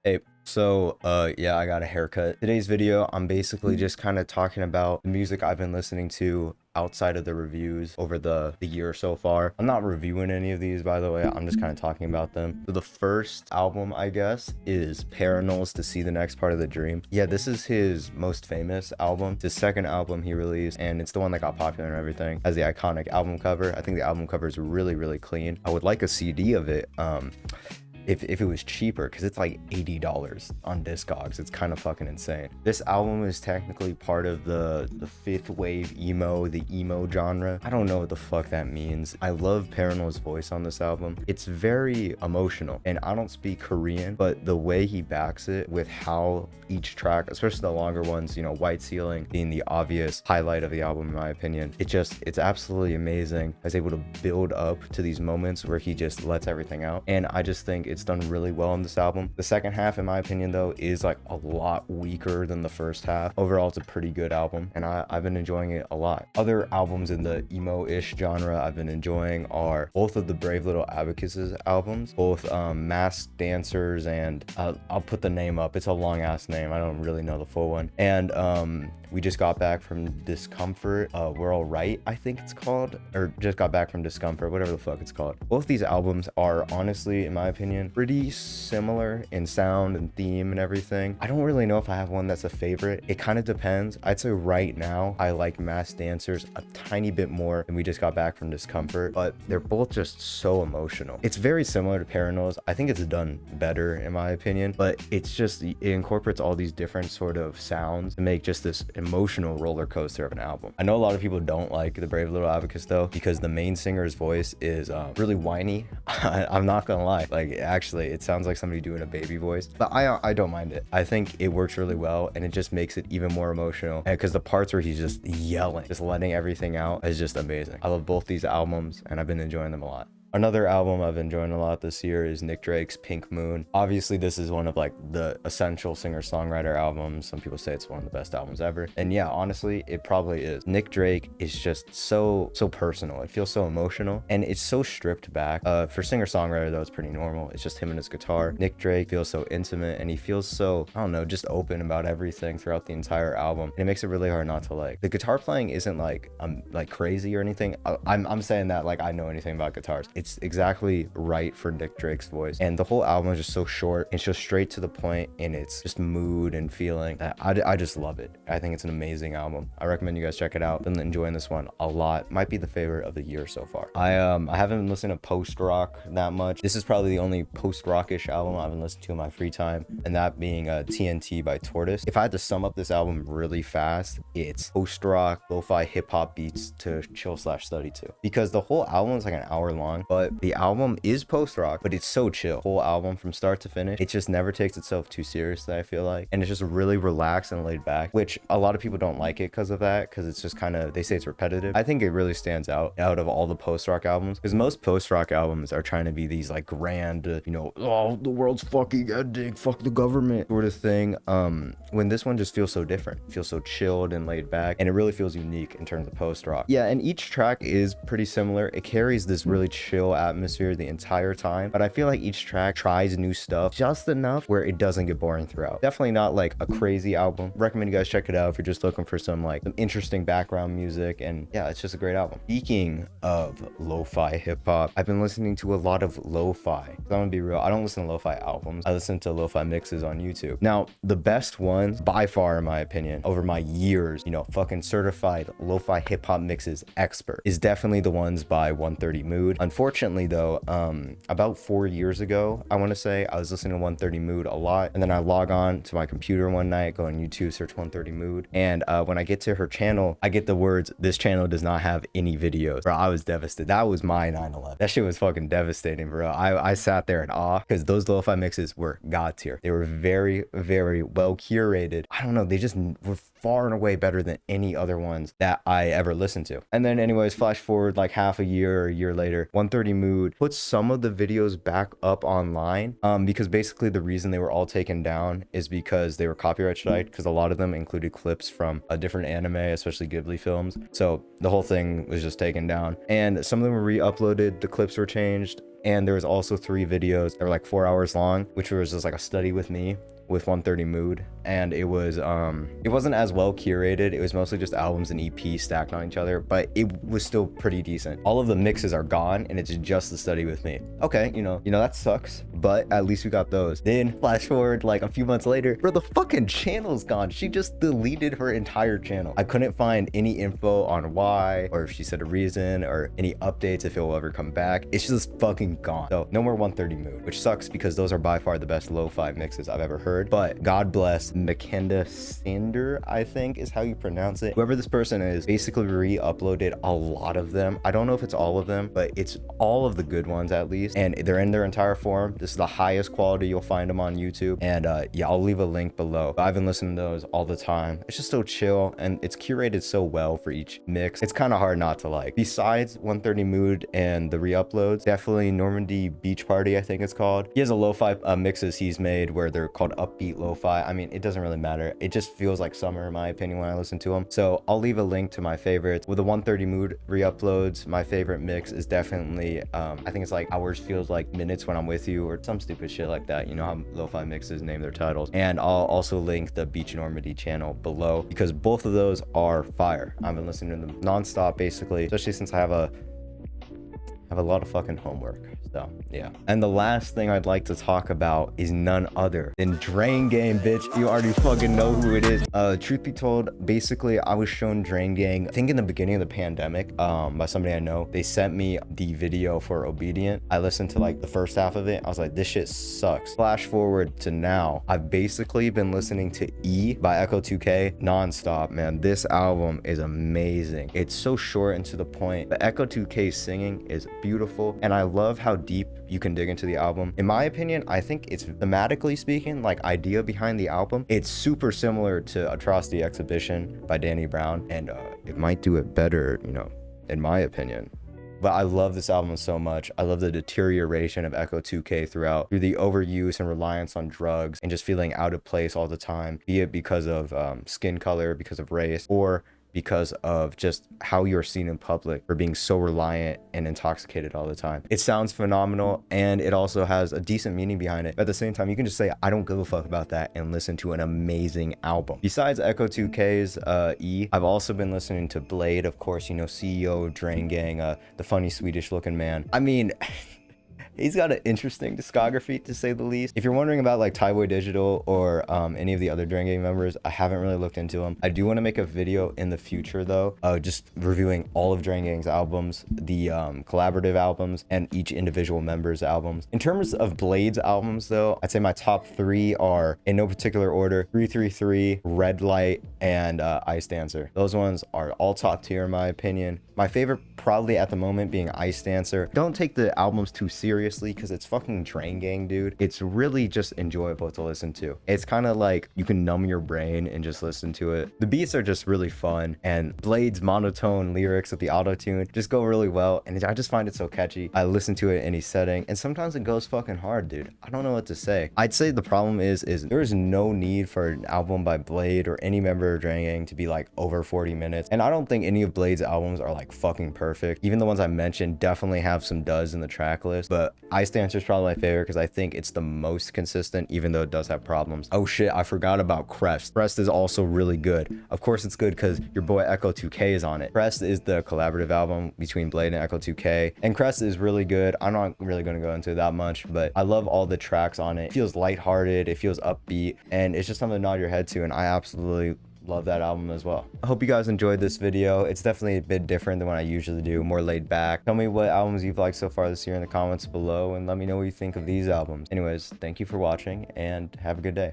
Hey, so yeah, I got a haircut. Today's video, I'm basically just kind of talking about the music I've been listening to outside of the reviews over the year so far. I'm not reviewing any of these, by the way. I'm just kind of talking about them. So the first album, I guess, is Parannoul's To See the Next Part of the Dream. Yeah, this is his most famous album. It's his second album he released, and it's the one that got popular and everything. Has the iconic album cover. I think the album cover is really, really clean. I would like a CD of it. If it was cheaper, because it's like $80 on Discogs. It's kind of fucking insane. This album is technically part of the fifth wave emo, the emo genre. I don't know what the fuck that means. I love Parannoul's voice on this album. It's very emotional, and I don't speak Korean, but the way he backs it with how each track, especially the longer ones, you know, White Ceiling being the obvious highlight of the album in my opinion, it's absolutely amazing. I was able to build up to these moments where he just lets everything out, and I just think it's done really well on this album. The second half, in my opinion, though, is like a lot weaker than the first half. Overall, it's a pretty good album, and I've been enjoying it a lot. Other albums in the emo-ish genre I've been enjoying are both of the Brave Little Abacus's albums, both Masked Dancers and I'll put the name up. It's a long ass name. I don't really know the full one. And we just got back from Discomfort. We're All Right, I think it's called, or just got back from Discomfort, whatever the fuck it's called. Both these albums are honestly, in my opinion, pretty similar in sound and theme and everything. I don't really know if I have one that's a favorite. It kind of depends. I'd say right now I like Masked Dancers a tiny bit more than we just got back from Discomfort, but they're both just so emotional. It's very similar to Parannoul's. I think it's done better in my opinion, but it's just, it incorporates all these different sort of sounds to make just this emotional roller coaster of an album. I know a lot of people don't like the Brave Little Abacus though, because the main singer's voice is really whiny. I'm not gonna lie, like actually it sounds like somebody doing a baby voice, but I don't mind it. I think it works really well, and it just makes it even more emotional, and because the parts where he's just yelling, just letting everything out, is just amazing. I love both these albums, and I've been enjoying them a lot. Another album I've enjoyed a lot this year is Nick Drake's Pink Moon. Obviously, this is one of like the essential singer-songwriter albums. Some people say it's one of the best albums ever. And yeah, honestly, it probably is. Nick Drake is just so personal. It feels so emotional, and it's so stripped back. For singer-songwriter though, it's pretty normal. It's just him and his guitar. Nick Drake feels so intimate, and he feels so, I don't know, just open about everything throughout the entire album. And it makes it really hard not to like. The guitar playing isn't like crazy or anything. I'm saying that like I know anything about guitars. It's exactly right for Nick Drake's voice, and the whole album is just so short and so straight to the point, and it's just mood and feeling that I just love it. I think it's an amazing album. I recommend you guys check it out. Been enjoying this one a lot. Might be the favorite of the year so far. I haven't been listening to post rock that much. This is probably the only post rockish album I've been listening to in my free time, and that being TNT by Tortoise. If I had to sum up this album really fast, it's post rock, lo-fi hip hop beats to chill/study to, because the whole album is like an hour long, but the album is post-rock, but it's so chill. Whole album from start to finish, it just never takes itself too seriously, I feel like, and it's just really relaxed and laid back, which a lot of people don't like it because of that, because it's just kind of, they say it's repetitive. I think it really stands out of all the post-rock albums, because most post-rock albums are trying to be these like grand, you know, oh, the world's fucking ending, fuck the government sort of thing, when this one just feels so different. It feels so chilled and laid back, and it really feels unique in terms of post-rock. Yeah, and each track is pretty similar. It carries this really chill atmosphere the entire time, but I feel like each track tries new stuff just enough where it doesn't get boring throughout. Definitely not like a crazy album. Recommend you guys check it out if you're just looking for some interesting background music, and yeah, it's just a great album. Speaking of lo-fi hip-hop, I've been listening to a lot of lo-fi. I'm gonna be real, I don't listen to lo-fi albums. I listen to lo-fi mixes on YouTube. Now, the best ones by far in my opinion over my years, you know, fucking certified lo-fi hip-hop mixes expert, is definitely the ones by 130 Mood. Unfortunately though, about 4 years ago, I want to say, I was listening to 130 Mood a lot, and then I log on to my computer one night, go on YouTube, search 130 Mood, and when I get to her channel, I get the words, "This channel does not have any videos." Bro, I was devastated. That was my 9/11. That shit was fucking devastating, bro. I sat there in awe, because those lo-fi mixes were god tier. They were very well curated. I don't know, they just were far and away better than any other ones that I ever listened to. And then anyways, flash forward like half a year or a year later, 130 130 Mood put some of the videos back up online because basically the reason they were all taken down is because they were copyright strike, because a lot of them included clips from a different anime, especially Ghibli films. So the whole thing was just taken down, and some of them were re-uploaded, the clips were changed. And there was also 3 videos that were like 4 hours long, which was just like a study with me with 130 Mood, and it wasn't as well curated. It was mostly just albums and EPs stacked on each other, but it was still pretty decent. All of the mixes are gone and it's just the study with me. Okay, you know that sucks, but at least we got those. Then flash forward like a few months later, bro, the fucking channel's gone. She just deleted her entire channel. I couldn't find any info on why, or if she said a reason, or any updates if it will ever come back. It's just fucking gone. So no more 130 Mood, which sucks because those are by far the best lo-fi mixes I've ever heard. But God bless Makenda Sander, I think is how you pronounce it. Whoever this person is basically re-uploaded a lot of them. I don't know if it's all of them, but it's all of the good ones at least, and they're in their entire form. This is the highest quality you'll find them on YouTube, and yeah, I'll leave a link below. I've been listening to those all the time. It's just so chill, and it's curated so well for each mix. It's kind of hard not to like. Besides 130 Mood and the re-uploads, definitely Normandy Beach Party, I think it's called. He has a lo-fi mixes he's made where they're called upbeat lo-fi. I mean, it doesn't really matter. It just feels like summer in my opinion when I listen to them. So I'll leave a link to my favorites. With the 130 Mood re-uploads, my favorite mix is definitely I think it's like Hours Feels Like Minutes When I'm With You, or some stupid shit like that. You know how lo-fi mixes name their titles. And I'll also link the Beach Normandy channel below because both of those are fire. I've been listening to them non-stop basically, especially since I have a lot of fucking homework. So yeah. And the last thing I'd like to talk about is none other than Drain Gang, bitch. You already fucking know who it is. Truth be told, basically I was shown Drain Gang, I think in the beginning of the pandemic, by somebody I know. They sent me the video for Obedient. I listened to like the first half of it. I was like, this shit sucks. Flash forward to now, I've basically been listening to E by Echo 2K non-stop, man. This album is amazing. It's so short and to the point, but Echo 2K's singing is beautiful, and I love how deep you can dig into the album. In my opinion, I think it's thematically speaking, like idea behind the album, it's super similar to Atrocity Exhibition by Danny Brown, and it might do it better, you know, in my opinion. But I love this album so much. I love the deterioration of Echo 2K through the overuse and reliance on drugs and just feeling out of place all the time, be it because of skin color, because of race, or because of just how you're seen in public for being so reliant and intoxicated all the time. It sounds phenomenal, and it also has a decent meaning behind it. But at the same time, you can just say, I don't give a fuck about that, and listen to an amazing album. Besides Echo 2K's E, I've also been listening to Bladee, of course, you know, CEO of Drain Gang, the funny Swedish looking man. I mean, he's got an interesting discography, to say the least. If you're wondering about like Tyboy Digital or any of the other Drain Gang members, I haven't really looked into them. I do want to make a video in the future though, just reviewing all of Drain Gang's albums, the collaborative albums, and each individual member's albums. In terms of Blade's albums though, I'd say my top 3 are, in no particular order, 333, Red Light, and ICEDANCER. Those ones are all top tier in my opinion. My favorite probably at the moment being ICEDANCER. Don't take the albums too seriously because it's fucking Drain Gang, dude. It's really just enjoyable to listen to. It's kind of like you can numb your brain and just listen to it. The beats are just really fun, and Blade's monotone lyrics with the auto-tune just go really well, and I just find it so catchy. I listen to it in any setting, and sometimes it goes fucking hard, dude. I don't know what to say. I'd say the problem is there is no need for an album by Bladee or any member of Drain Gang to be like over 40 minutes, and I don't think any of Blade's albums are like fucking perfect. Even the ones I mentioned definitely have some duds in the track list, but ICEDANCER is probably my favorite because I think it's the most consistent, even though it does have problems. Oh shit, I forgot about Crest. Crest is also really good. Of course it's good because your boy Echo 2K is on it. Crest is the collaborative album between Bladee and Echo 2K, and Crest is really good. I'm not really going to go into that much, but I love all the tracks on it. It feels lighthearted, it feels upbeat, and it's just something to nod your head to, and I absolutely love that album as well. I hope you guys enjoyed this video. It's definitely a bit different than what I usually do, more laid back. Tell me what albums you've liked so far this year in the comments below, and let me know what you think of these albums. Anyways, thank you for watching, and have a good day.